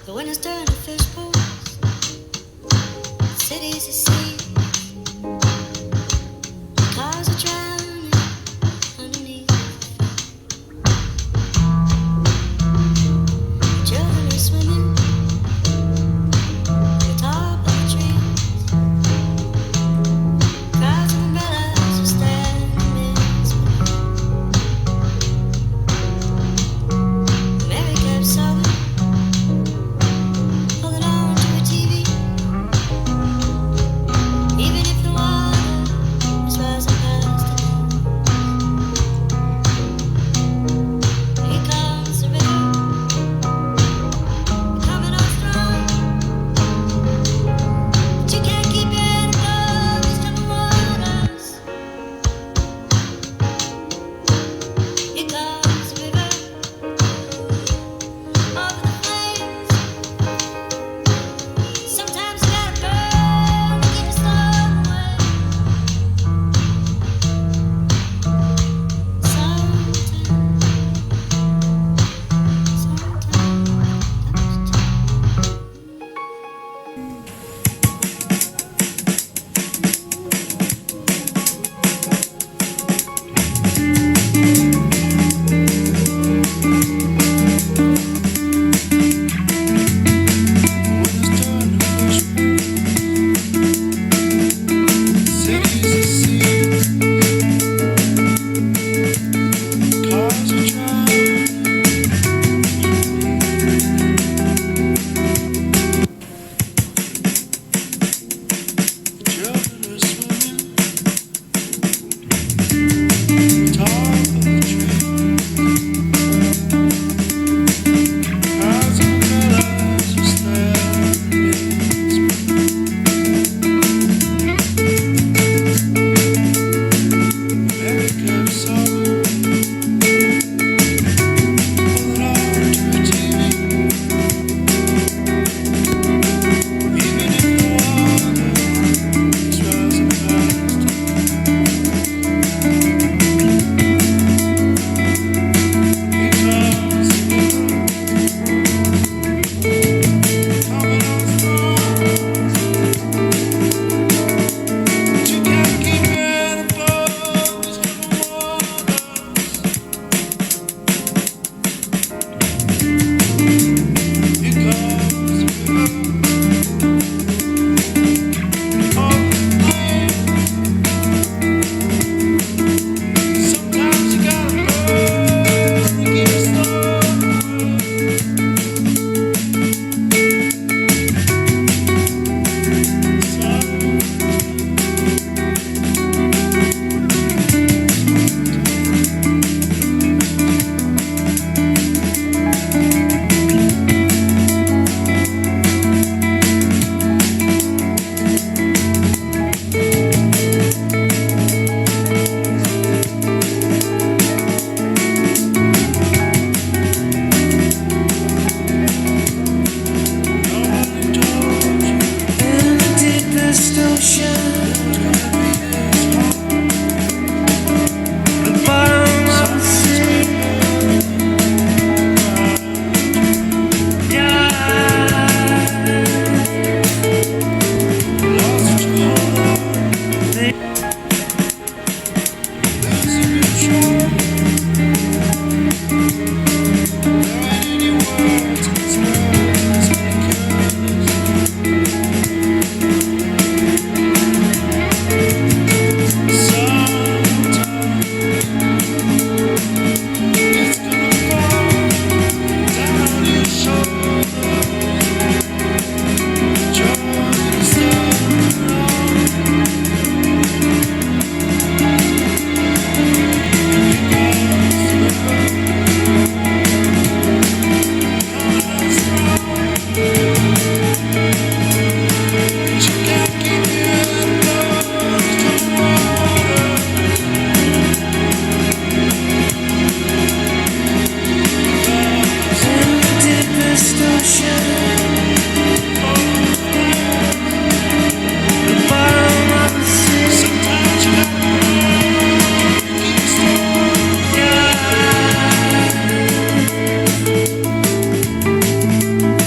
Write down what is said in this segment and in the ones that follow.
The winners turn to fish pools, cities at sea, cars are drowning underneath. Children are swimming to the top of the trees. Crowds of umbrellas are standing in Mary kept sobbing, holding on to her TV. Even if the water is rising past her knees. Here comes the river, coming on strong. But you can't keep your head above these troubled waters. Here comes the river, over the flames. Sometimes you gotta burn to keep the storm away.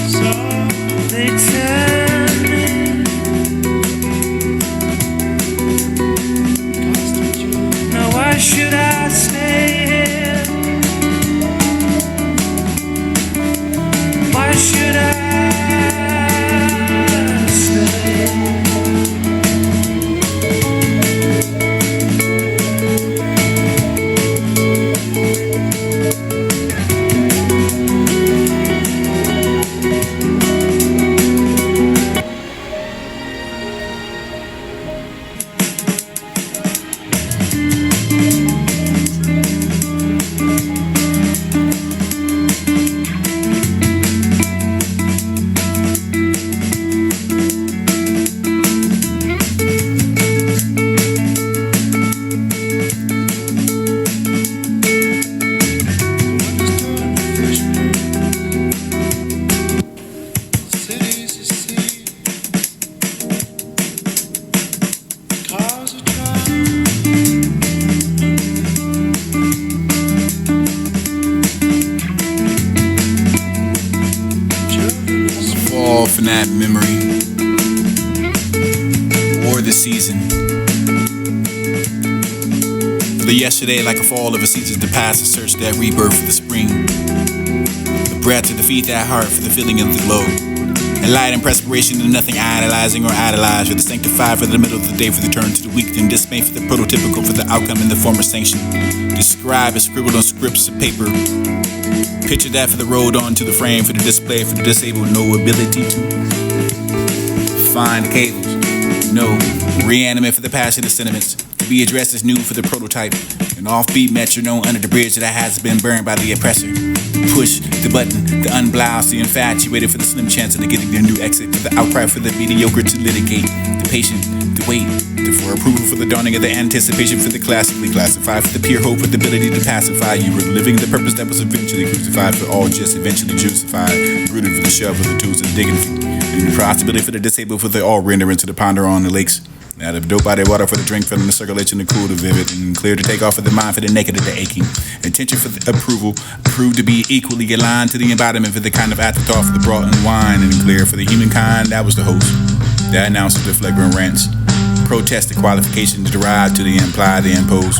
So fall from that memory or the season. For the yesterday like a fall of a season to pass, to search that rebirth for the spring. The breath to defeat that heart for the feeling of the glow. And light and perspiration to nothing idolizing or idolized. For the sanctified for the middle of the day, for the turn to the weak, then dismay for the prototypical, for the outcome in the former sanction. Describe as scribbled on scripts of paper. Picture that for the road onto the frame, for the display, for the disabled, no ability to find the cables. No, reanimate for the passion of sentiments. To be addressed as new for the prototype. An offbeat metronome under the bridge that has been burned by the oppressor. Push the button, the unbloused, the infatuated for the slim chance of getting their new exit. For the outcry for the mediocre to litigate. The patient, the wait, for approval for the dawning of the anticipation for the classically classified. For the pure hope for the ability to pacify. You were living the purpose that was eventually crucified. For all just eventually justified. Rooted for the shove of the tools of dignity. And the possibility for the disabled for the all rendering to the ponder on the lakes. Now the dope body water for the drink, from the circulation, the cool, the vivid, and clear to take off for the mind, for the naked, and the aching. Intention for the approval, proved to be equally aligned to the embodiment for the kind of afterthought for the brought in wine, and clear for the humankind, that was the host. That announces the flagrant rants. Protest the qualification to derive to the imply, the impose.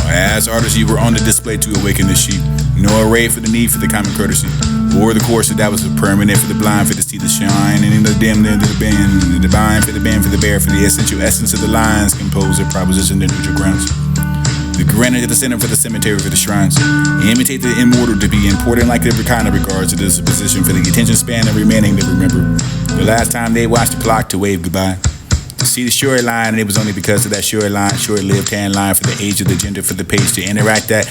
As artists, you were on the display to awaken the sheep. No array for the need for the common courtesy. Or the course that was permanent for the blind, for the see the shine, and in the dim, then to the bend, the divine for the bend, for the bear, for the essential essence of the lines, compose a proposition, the neutral grounds. The granite at the center for the cemetery, for the shrines. Imitate the immortal to be important like every kind of regards to this position, for the attention span of remaining to remember. The last time they watched the clock to wave goodbye. To see the shoreline, and it was only because of that shoreline, short-lived tan line for the age of the gender, for the page to interrupt that,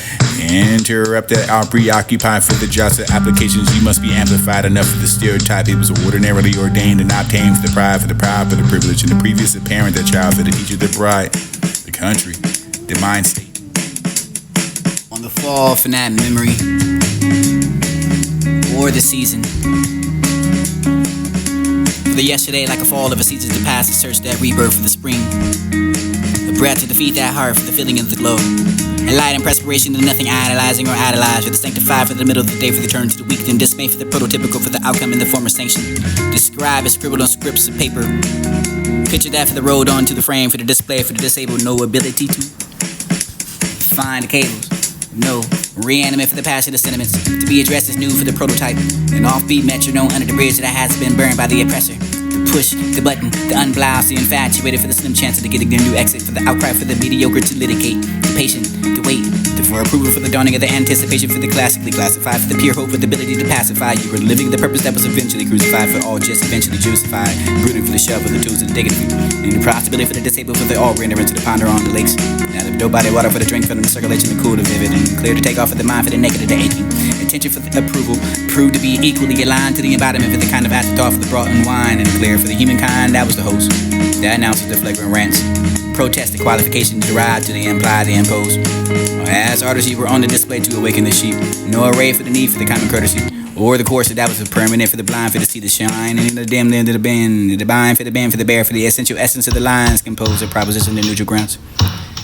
are preoccupied for the jobs of applications. You must be amplified enough for the stereotype. It was ordinarily ordained and obtained for the pride, for the proud, for the privilege, and the previous apparent, the child, for the teacher, the bride, the country, the mind state. On the fall from that memory or the season. The yesterday like a fall of a season to pass, to search that rebirth for the spring. The breath to defeat that heart for the feeling of the glow. And light and perspiration to nothing idolizing or idolized. For the sanctified for the middle of the day, for the turn to the weak, then dismay for the prototypical, for the outcome in the former sanction. Describe as scribbled on scripts of paper. Picture that for the road onto the frame, for the display, for the disabled, no ability to find the cables. No, reanimate for the passion of sentiments. To be addressed as new for the prototype. An offbeat metronome under the bridge that has been burned by the oppressor. The push, the button, the unbloused, the infatuated for the slim chance of getting their new exit. For the outcry for the mediocre to litigate. The patient, the wait, for approval for the dawning of the anticipation for the classically classified. For the pure hope for the ability to pacify. You were living the purpose that was eventually crucified. For all just eventually justified. Rooted for the shove of the tools of dignity. And the possibility for the disabled for the all rendering to the ponder on the lakes. Now the dope body water for the drink, from the circulation, the cool, the vivid, and clear to take off for the mind, for the naked, and the aching. Intention for the approval, proved to be equally aligned to the embodiment for the kind of afterthought for the brought in wine, and clear for the humankind, that was the host. That announces the flagrant rants. Protest the qualification to derive to the imply, the impose. As artists, you were on the display to awaken the sheep. No array for the need for the common courtesy. Or the course that was permanent for the blind, for the see the shine, and in the dim, then to the bend, the divine for the bend, for the bear, for the essential essence of the lines, compose a proposition, the neutral grounds.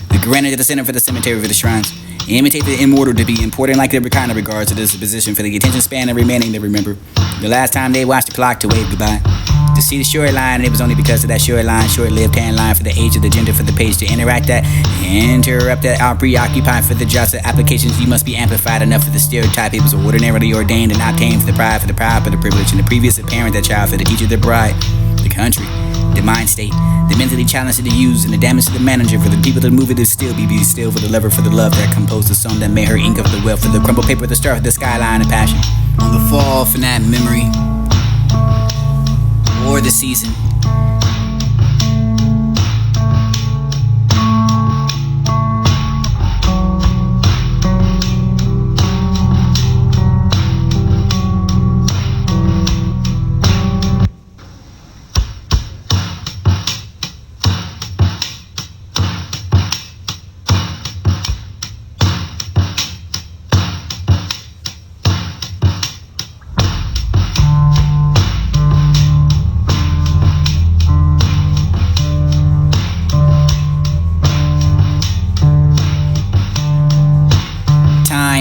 The granite at the center for the cemetery, for the shrines. Imitate the immortal to be important like every kind of regards to this position, for the attention span of remaining to remember. The last time they watched the clock to wave goodbye. To see the shoreline, and it was only because of that shoreline, short-lived tan line for the age of the gender, for the page to interrupt that, are preoccupied for the jobs of applications. You must be amplified enough for the stereotype. It was ordinarily ordained and obtained for the pride, for the proud, for the privilege, and the previous apparent, that child, for the teacher, the bride, the country, the mind state, the mentally challenged to the use, and the damage to the manager, for the people that move it to still be still, for the lover, for the love that composed the song that made her ink of the wealth, for the crumbled paper, the star, for the skyline, and passion. On the fall from that memory or the season.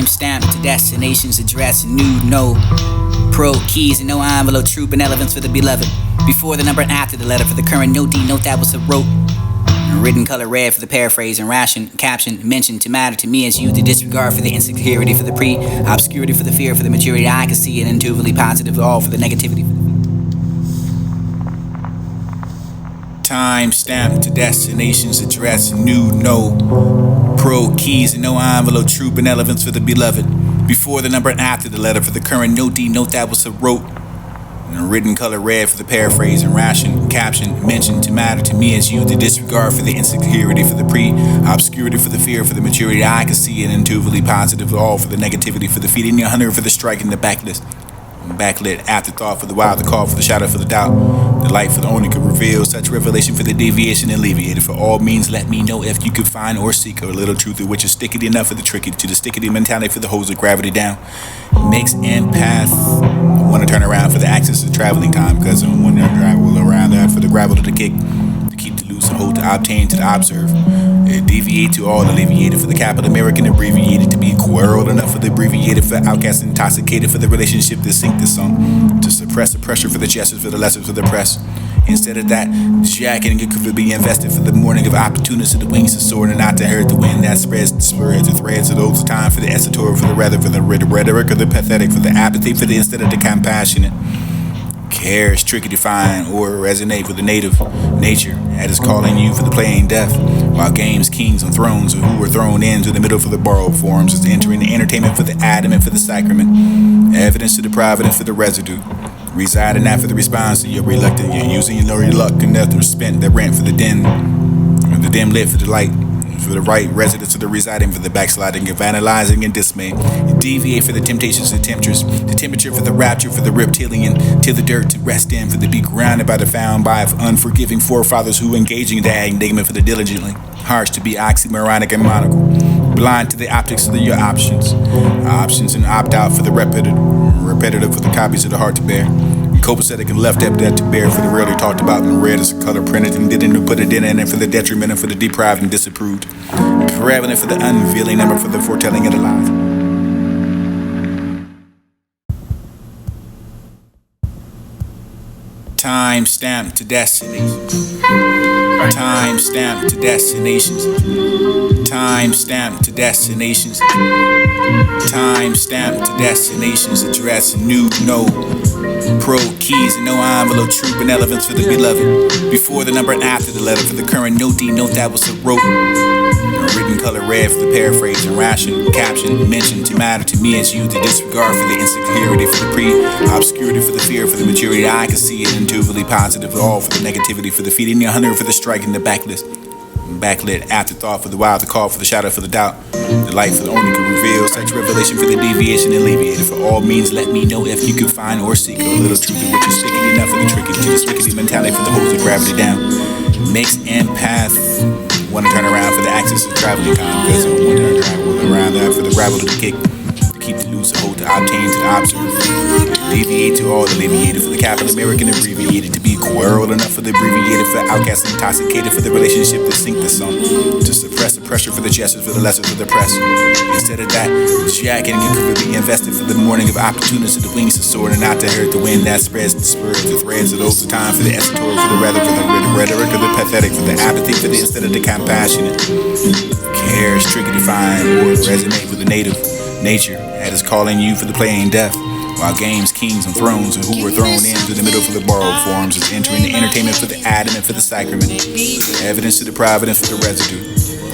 Stamp to destinations address nude, no Pro keys and no envelope, true benevolence for the beloved. Before the number and after the letter for the current no D note that was a wrote. Written color red for the paraphrase and ration caption mentioned to matter to me as you. The disregard for the insecurity for the obscurity for the fear for the maturity I can see, and intuitively positive all for the negativity. Time stamped to destinations address new no pro keys and no envelope, true benevolence for the beloved. Before the number and after the letter for the current no D note that was a wrote. Written color red for the paraphrase and ration caption mentioned to matter to me as you. The disregard for the insecurity for the obscurity for the fear for the maturity I can see, and intuitively positive all for the negativity for the feeding your hunger for the strike in the backlist. Backlit afterthought for the wild, the call for the shadow for the doubt. The light for the only could reveal such revelation for the deviation alleviated. For all means, let me know if you could find or seek a little truth of which is stickety enough for the tricky to the stickety mentality for the hose of gravity down. Makes empath. I want to turn around for the axis of traveling time because I want to travel around that for the gravel to the kick. To keep the loose and hold to obtain to the observe. Deviate to all alleviated for the capital American abbreviated to be quarreled enough for the abbreviated for outcast intoxicated for the relationship to sink the song to suppress the pressure for the gestures for the lessons for the press. Instead of that, jacking it could be invested for the morning of opportunities of the wings to soar and not to hurt the wind that spreads the threads of those time for the esoteric for the rather for the rhetoric or the pathetic for the apathy for the instead of the compassionate. Care is tricky to find or resonate with the native nature that is calling you for the playing deaf, while games, kings, and thrones who were thrown into the middle for the borrowed forms is entering the entertainment for the adamant for the sacrament, evidence to the providence for the residue, reside in that for the response to your reluctant, you're using your reluctant enough to spent that rent for the dim lit for the light. For the right residents of the residing for the backsliding and vandalizing and dismay. Deviate for the temptations and temptress. The temperature for the rapture for the reptilian. Till the dirt to rest in for the be grounded by the found by unforgiving forefathers who engaging in the enigma for the diligently. Harsh to be oxymoronic and monocle. Blind to the optics of your options. Options and opt out for the repetitive for the copies of the heart to bear. Copacetic and left up that to bear for the rarely talked about and red as a color printed and didn't put it in and for the detriment and for the deprived and disapproved. Prevalent for the unveiling number for the foretelling of the lies. Time stamped to destinations. Time stamped to destinations. Time stamped to destinations. Time stamped to destinations. Address new no. Pro keys and no envelope, true benevolence for the beloved. Before the number and after the letter for the current no D note that was a wrote. Written color red for the paraphrase and ration caption mentioned to matter to me as you. The disregard for the insecurity for the obscurity for the fear for the maturity I can see, it intuitively positive all for the negativity for the feeding your hunger for the strike in the backlist. Backlit afterthought for the wild, the call for the shadow for the doubt. The light for the only could reveal such revelation for the deviation alleviated. For all means, let me know if you could find or seek a little truth of which is stickety enough for the tricky to the stickety mentality for the hose of gravity down. Makes empath. Want to turn around for the axis of traveling time because I want to travel around that for the gravel to the kick. To keep the loose and hold to obtain to the observe. Deviate to all alleviated for the capital American abbreviated to be quarreled enough for the abbreviated for outcast intoxicated for the relationship to sink the song to suppress the pressure for the gestures for the lessons for the press. Instead of that, jacking could be invested for the morning of opportunities of the wings to soar and not to hurt the wind that spreads the threads of those time for the esoteric for the rather for the rhetoric of the pathetic for the apathy for the instead of the compassionate. Care is tricky to find or resonate with the native nature that is calling you for the playing deaf. While games, kings, and thrones who were thrown into the middle for the borrowed forms is entering the entertainment for the adamant for the sacrament. Evidence to the providence for the residue.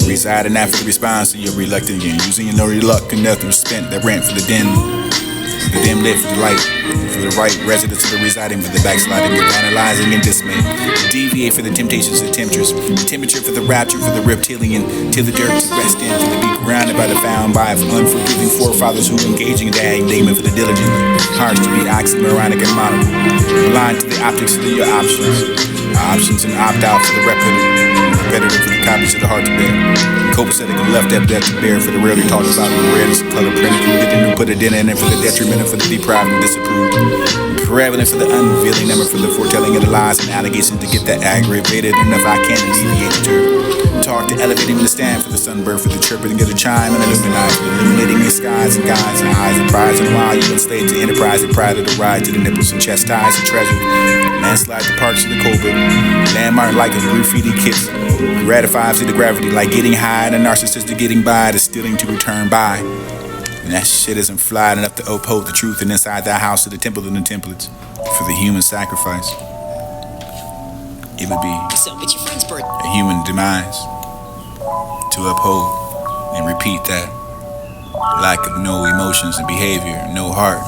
Reside in that for the response to your reluctant and using your reluctant nothing spent that rent for the dim lit for the light. For the right residents of the residing for the backsliding and vandalizing and dismay. Deviate for the temptations of temptress. The temperature for the rapture for the reptilian. Till the dirt to rest in for the be grounded by the found by unforgiving forefathers who engaging in the enigma for the diligent. Harsh to be oxymoronic and monocle. Blind to the optics of your options. Options and opt out for the repetitive for the copies of the heart to bear. Copacetic and left up that to bear for the rarely talked about the red as color printed and didn't put it in and for the detriment and for the deprived and disapproved. Prevalent for the unveiling number for the foretelling of the lies and allegations to get that aggravated enough I can't alleviate the term. talk to elevate him to stand for the sunbird, for the chirping and get a chime and illuminate, illuminating the skies and guides and eyes and prize and while you enslaved to enterprise and pride of the ride to the nipples and chest ties and treasure. Landslide the parks of the covert, landmark like a graffiti kiss. Gratifies to the gravity like getting high, the narcissist getting by, the stealing to return by. And that shit isn't flying enough to uphold the truth and inside that house of the temple and the templates for the human sacrifice. It would be a human demise to uphold and repeat that lack of no emotions and behavior, no heart,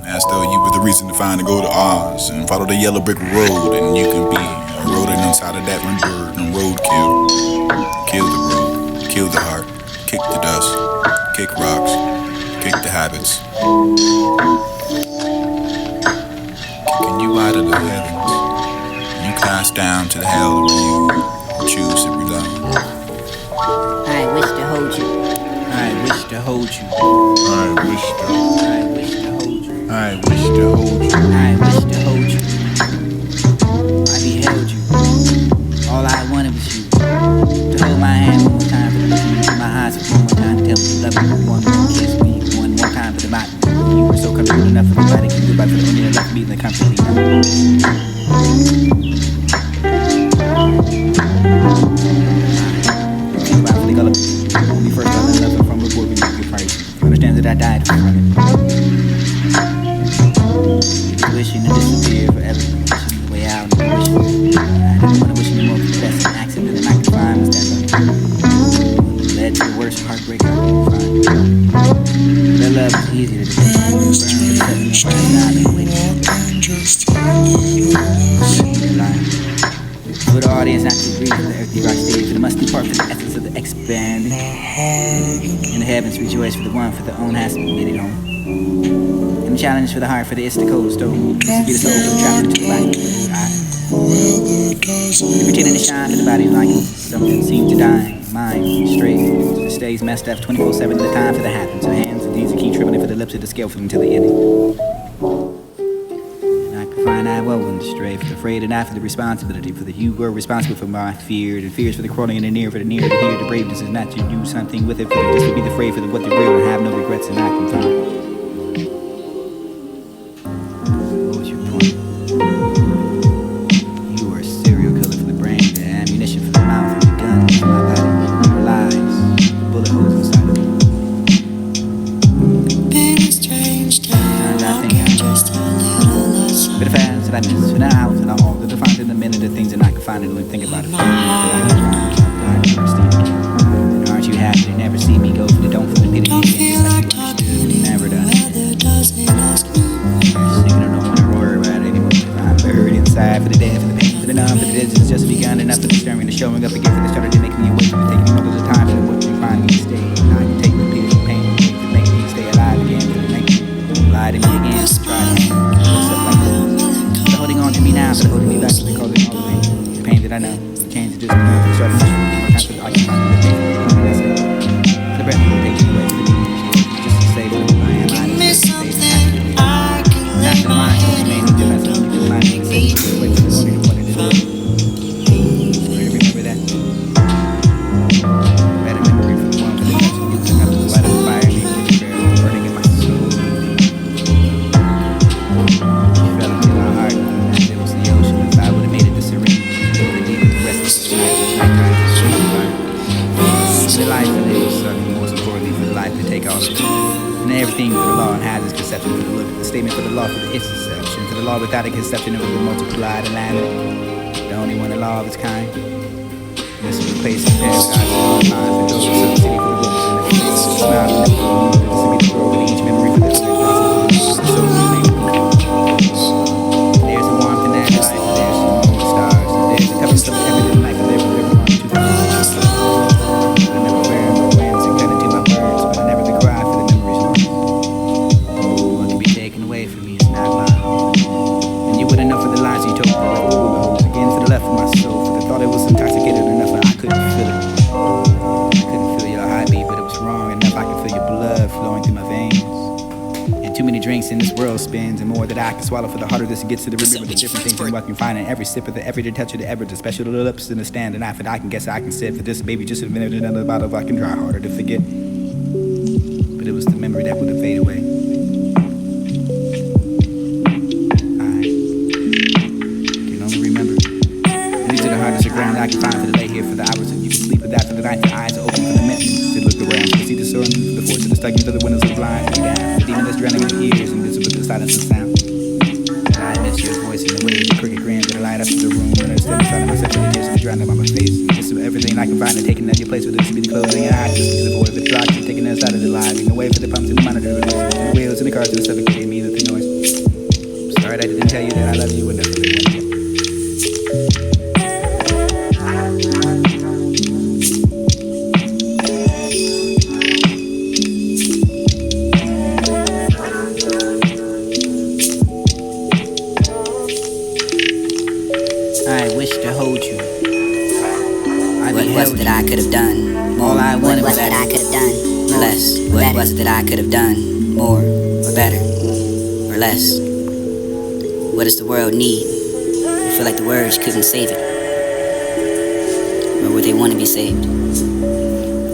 as though you were the reason to find to go to Oz and follow the yellow brick road, and you can be a rodent inside of that one bird and roadkill. Kill the road, kill the heart, kick the dust, kick rocks, kick the habits. Kicking you out of the heavens, you cast down to the hell where you choose to rely. I wish to hold you. I wish to hold you. I wish to hold you. I wish to hold you. I wish to hold you. I wish to hold you. I beheld you. All I wanted was you. To hold my hand one more time, to look into my eyes one more time, to tell me you love me. One more kiss me, one more time for the body. You were so comfortable enough for the body, keep goodbye for the only left me than comfortably numb. When we first fell in love from before we knew your price. Understand that I died from it. Wishing to disappear forever. Wishing the way out and wishing. I didn't want to wish anymore for the best accident that I could find was that love. Led to the worst heartbreak I could find. That love is easier to defend. Burn for the setting of my for the audience not to agree for the earthly rock stage, for the musty part for the essence of the expanding. In the heavens rejoice for the one for the own has to be made it home. And the challenge for the heart for the it's the cold stone. To be the soul for the traveling to the body. The pretending to shine for the body like something seems to die. Mind straight. The stays messed up 24/7 the time for the happen. To the hands of these that keep trembling for the lips of the scale for until the ending. Find I woven stray for the afraid and not for the responsibility for the you were responsible for my fears and fears for the crawling in the near for the near to hear the braveness is not to do something with it for the just to be the afraid for the what the real and have no regrets and I can find. What was your point? You were a serial killer for the brain, the ammunition for the mouth, the gun for my body, the lies, the bullet holes inside of me. Been a strange time, walking just a little less. But if I answer that means for now, and all the defined in a minute the things that I can find and think about it. And aren't you happy to never see me go for the don't for the pity again? Like you understood, never done it. I don't want to worry about it anymore. I'm buried inside for the dead, for the pain, for the numb, for the dead. It's just begun enough for the stirring, the showing up again for the starter to make me awake, for the taking all of the time for what you find me to stay. Now you take the piercing pain to make me stay alive again, for the make me lie to me again, try to like that. Holding on to me now, but holding me back because it's all the pain. The pain that I know, the change that just started to more time for the occupying the pain. That's it. The breath will take you away to the beach. Just to say that I am Give me something I can lay my head in. Remember that? Better memory for the one for the touch of you. I got the light of fire in me, burning in my soul. You fell into my heart, and it was the ocean. If I would have made it the serene, it would have needed the rest of the night. The life of it was something most importantly for the life to take all of it. And everything for the law and has its conception for the look. The statement for the law for the its conception. For the law without a conception of the multiplied and landed. The only one, the law of its kind. This was the place of paradise for all minds. And those of the city for the books. And the place of smile and the moon. This will be the world with each memory for the other. So there's a warmth in that life. There's some stars. There's a couple of everything life. And there's a river on 2,000. I never wear no winds and cut into my words. But I never be cry for the memories. What can be taken away from me is not mine. And you wouldn't know for the lies you told me. Again for the left of my soul. For the thought it was intoxicated enough that I couldn't feel it. I couldn't feel your heartbeat, but it was wrong enough I could feel your blood flowing through my veins. And too many drinks and this world spins, and more that I can swallow for the harder this gets to the remember the different things and what you find in every sip of the everyday touch of the ever, the special little lips in the stand, and I can guess I can sit for this baby just a minute, another bottle I can try harder to forget. But it was the memory that wouldn't fade away. I can only remember. Lead to the hardest ground I can find for the lay here for the hours that you can sleep with that for the night, the eyes are open for the minutes to look around, to see the sun, the force of the stuck into the windows of the blind, the gas, the demon that's drowning in the ears, invisible to the silence and sound. I miss your voice in the waves, the crooked grin that light up to the room, when I stand beside myself with the tears that drown on my face. This is everything I can find and taking at your place, whether this be the closing and eyes, just the void of the clock, and taking us out of the live, in the way for the pumps and the monitor, the wheels and the cars and the suffocating me with the noise. I'm sorry I didn't tell you that I love you enough for the one. I wish to hold you. What was it that I could have done? More. All I What wanted was was it that I that could have done? Or less. What was it that I could have done? More or better or less? What does the world need? I feel like the words couldn't save it. Or would they want to be saved?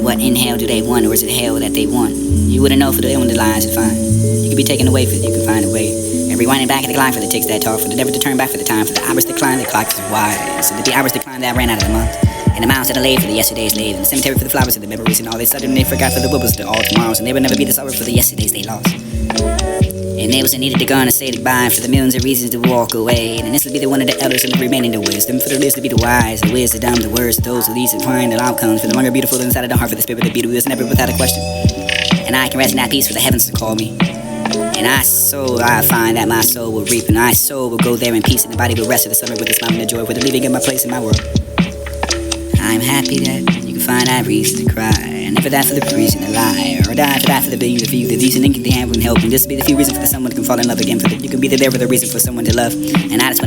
What in hell do they want, or is it hell that they want? You wouldn't know for the only lines to find. You could be taken away for it, you can find a way. And rewinding back in the line for the ticks that talk, for the never to turn back for the time, for the hours decline, the clock is wide. So that the hours decline that ran out of the month. And the miles that I laid for the yesterday's laid. And the cemetery for the flowers and the memories, and all they sudden they forgot for the wibbles to all tomorrows. And they would never be the sorrow for the yesterdays they lost. And they was needed to go on and say goodbye for the millions of reasons to walk away. And this would be the one of the elders and the remaining the wisdom. For the lives to be the wise, the wisdom, the words of those who least find the outcomes. For the longer beautiful inside of the heart, for the spirit of the beauty is never without a question. And I can rest in that peace for the heavens to call me. And I find that my soul will reap, and my soul will go there in peace, and the body will rest in the summer with a smile and a joy, with the leaving in my place in my world. I'm happy that you can find that reason to cry, and never die for the reason to lie, or die for that for the being the few, the reason can have and help, and this will be the few reasons for the someone to can fall in love again, for the, you can be there for the reason for someone to love, and I just want